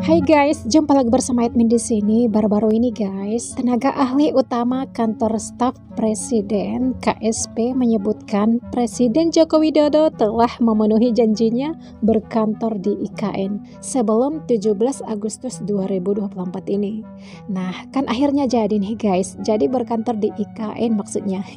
Hai guys, jumpa lagi bersama admin di sini. Baru-baru ini guys, tenaga ahli utama kantor staf Presiden KSP menyebutkan Presiden Joko Widodo telah memenuhi janjinya berkantor di IKN sebelum 17 Agustus 2024 ini. Nah, kan akhirnya jadi nih guys, jadi berkantor di IKN maksudnya.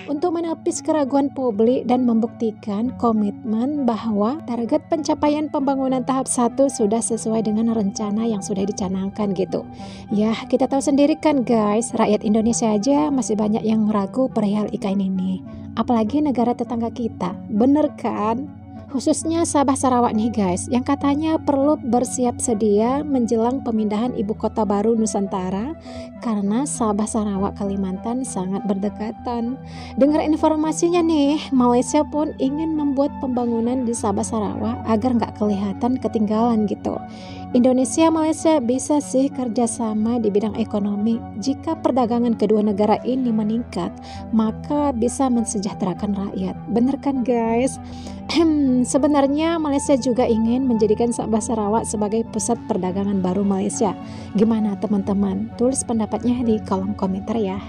Untuk menepis keraguan publik dan membuktikan komitmen bahwa target pencapaian pembangunan tahap 1 sudah sesuai dengan rencana yang sudah dicanangkan gitu. Ya, kita tahu sendiri kan guys, rakyat Indonesia aja masih banyak yang ragu perihal IKN ini. Apalagi negara tetangga kita, bener kan? Khususnya Sabah Sarawak nih guys, yang katanya perlu bersiap sedia menjelang pemindahan ibu kota baru Nusantara karena Sabah Sarawak Kalimantan sangat berdekatan. Dengar informasinya nih, Malaysia pun ingin membuat pembangunan di Sabah Sarawak agar nggak kelihatan ketinggalan gitu. Indonesia Malaysia bisa sih kerjasama di bidang ekonomi. Jika perdagangan kedua negara ini meningkat, maka bisa mensejahterakan rakyat. Bener kan guys? Sebenarnya Malaysia juga ingin menjadikan Sabah Sarawak sebagai pusat perdagangan baru Malaysia. Gimana teman-teman? Tulis pendapatnya di kolom komentar ya.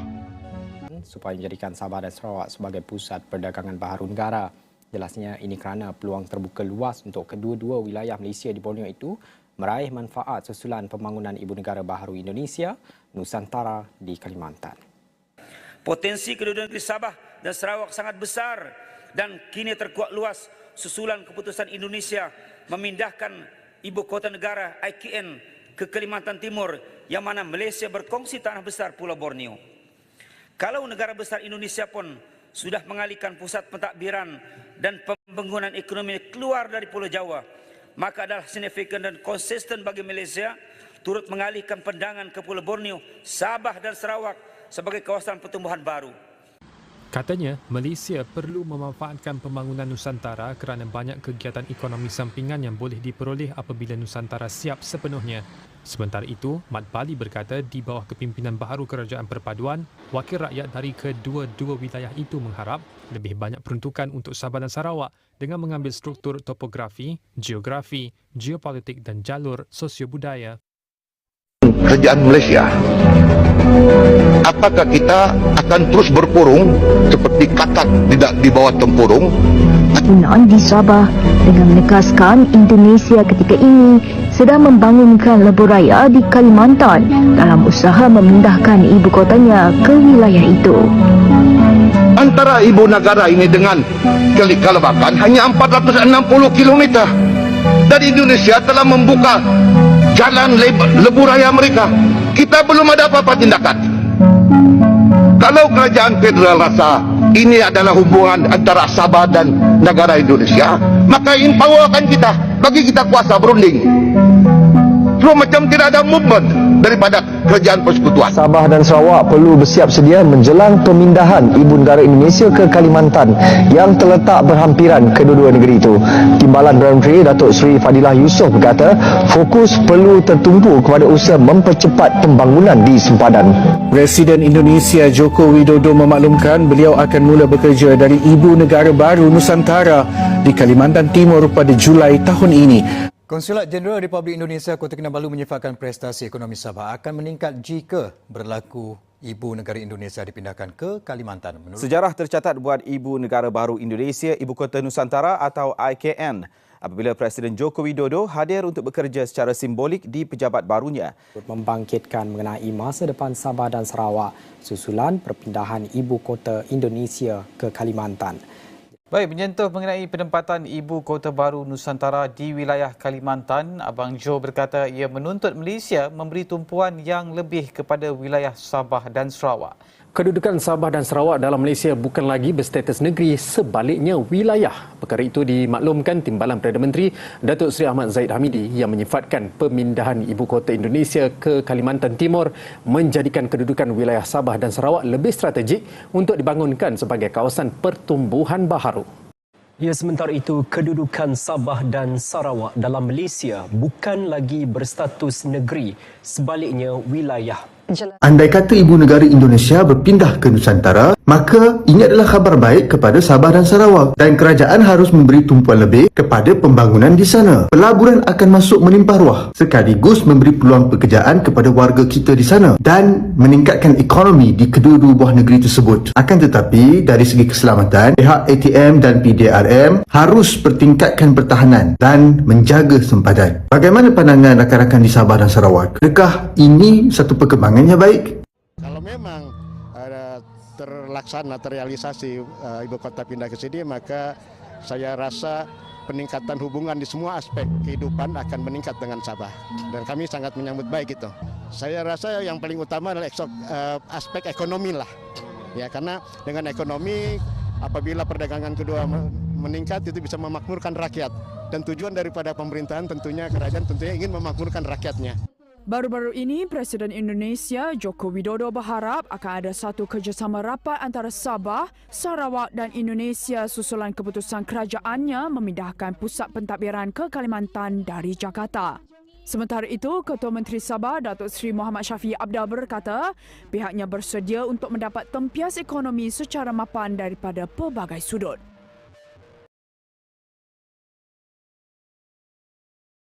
Supaya menjadikan Sabah dan Sarawak sebagai pusat perdagangan baharu negara. Jelasnya ini kerana peluang terbuka luas untuk kedua-dua wilayah Malaysia di Borneo itu meraih manfaat susulan pembangunan Ibu Negara Baharu Indonesia, Nusantara di Kalimantan. Potensi kedua negeri Sabah dan Sarawak sangat besar dan kini terkuat luas susulan keputusan Indonesia memindahkan ibu kota negara IKN ke Kalimantan Timur yang mana Malaysia berkongsi tanah besar Pulau Borneo. Kalau negara besar Indonesia pun sudah mengalihkan pusat pentadbiran dan pembangunan ekonomi keluar dari Pulau Jawa, maka adalah signifikan dan konsisten bagi Malaysia turut mengalihkan pandangan ke Pulau Borneo, Sabah dan Sarawak sebagai kawasan pertumbuhan baru. Katanya, Malaysia perlu memanfaatkan pembangunan Nusantara kerana banyak kegiatan ekonomi sampingan yang boleh diperoleh apabila Nusantara siap sepenuhnya. Sementara itu, Mat Bali berkata di bawah kepimpinan baharu Kerajaan Perpaduan, wakil rakyat dari kedua-dua wilayah itu mengharap lebih banyak peruntukan untuk Sabah dan Sarawak dengan mengambil struktur topografi, geografi, geopolitik dan jalur sosio-budaya. Kerajaan Malaysia, apakah kita akan terus berpurung seperti katak tidak di bawah tempurung? Penggunaan di Sabah dengan menegaskan Indonesia ketika ini sedang membangunkan lebuh raya di Kalimantan dalam usaha memindahkan ibu kotanya ke wilayah itu. Antara ibu negara ini dengan Kalimantan hanya 460 km dan Indonesia telah membuka jalan lebuh raya mereka. Kita belum ada apa-apa tindakan. Kalau kerajaan federal rasa ini adalah hubungan antara Sabah dan negara Indonesia, maka empowerkan kita, bagi kita kuasa berunding. Terus macam tidak ada movement daripada kerajaan persekutuan. Sabah dan Sarawak perlu bersiap sedia menjelang pemindahan ibu negara Indonesia ke Kalimantan yang terletak berhampiran kedua-dua negeri itu. Timbalan Perdana Menteri Datuk Seri Fadilah Yusof berkata, fokus perlu tertumpu kepada usaha mempercepat pembangunan di sempadan. Presiden Indonesia Joko Widodo memaklumkan beliau akan mula bekerja dari Ibu Negara Baru Nusantara di Kalimantan Timur pada Julai tahun ini. Konsulat Jenderal Republik Indonesia Kota Kinabalu menyifatkan prestasi ekonomi Sabah akan meningkat jika berlaku Ibu Negara Indonesia dipindahkan ke Kalimantan. Sejarah tercatat buat Ibu Negara Baru Indonesia, Ibu Kota Nusantara atau IKN apabila Presiden Joko Widodo hadir untuk bekerja secara simbolik di pejabat barunya. Membangkitkan mengenai masa depan Sabah dan Sarawak susulan perpindahan Ibu Kota Indonesia ke Kalimantan. Baik, menyentuh mengenai penempatan Ibu Kota Baru Nusantara di wilayah Kalimantan, Abang Jo berkata ia menuntut Malaysia memberi tumpuan yang lebih kepada wilayah Sabah dan Sarawak. Kedudukan Sabah dan Sarawak dalam Malaysia bukan lagi berstatus negeri, sebaliknya wilayah. Perkara itu dimaklumkan Timbalan Perdana Menteri Datuk Seri Ahmad Zahid Hamidi yang menyifatkan pemindahan ibu kota Indonesia ke Kalimantan Timur menjadikan kedudukan wilayah Sabah dan Sarawak lebih strategik untuk dibangunkan sebagai kawasan pertumbuhan baharu. Ya, sementara itu, kedudukan Sabah dan Sarawak dalam Malaysia bukan lagi berstatus negeri, sebaliknya wilayah. Andai kata ibu negara Indonesia berpindah ke Nusantara, Maka ini adalah khabar baik kepada Sabah dan Sarawak dan kerajaan harus memberi tumpuan lebih kepada pembangunan di sana. Pelaburan akan masuk melimpah ruah sekaligus memberi peluang pekerjaan kepada warga kita di sana dan meningkatkan ekonomi di kedua-dua buah negeri tersebut. Akan tetapi dari segi keselamatan, pihak ATM dan PDRM harus pertingkatkan pertahanan dan menjaga sempadan. Bagaimana pandangan rakan-rakan di Sabah dan Sarawak? Adakah ini satu perkembangan yang baik? Kalau memang terlaksana, terrealisasi ibu kota pindah ke sini, maka saya rasa peningkatan hubungan di semua aspek kehidupan akan meningkat dengan Sabah. Dan kami sangat menyambut baik itu. Saya rasa yang paling utama adalah aspek ekonomi lah. Ya, karena dengan ekonomi, apabila perdagangan kedua meningkat, itu bisa memakmurkan rakyat. Dan tujuan daripada pemerintahan tentunya, kerajaan tentunya ingin memakmurkan rakyatnya. Baru-baru ini, Presiden Indonesia Joko Widodo berharap akan ada satu kerjasama rapat antara Sabah, Sarawak dan Indonesia susulan keputusan kerajaannya memindahkan pusat pentadbiran ke Kalimantan dari Jakarta. Sementara itu, Ketua Menteri Sabah Datuk Seri Muhammad Syafiee Abdal berkata pihaknya bersedia untuk mendapat tempias ekonomi secara mapan daripada pelbagai sudut.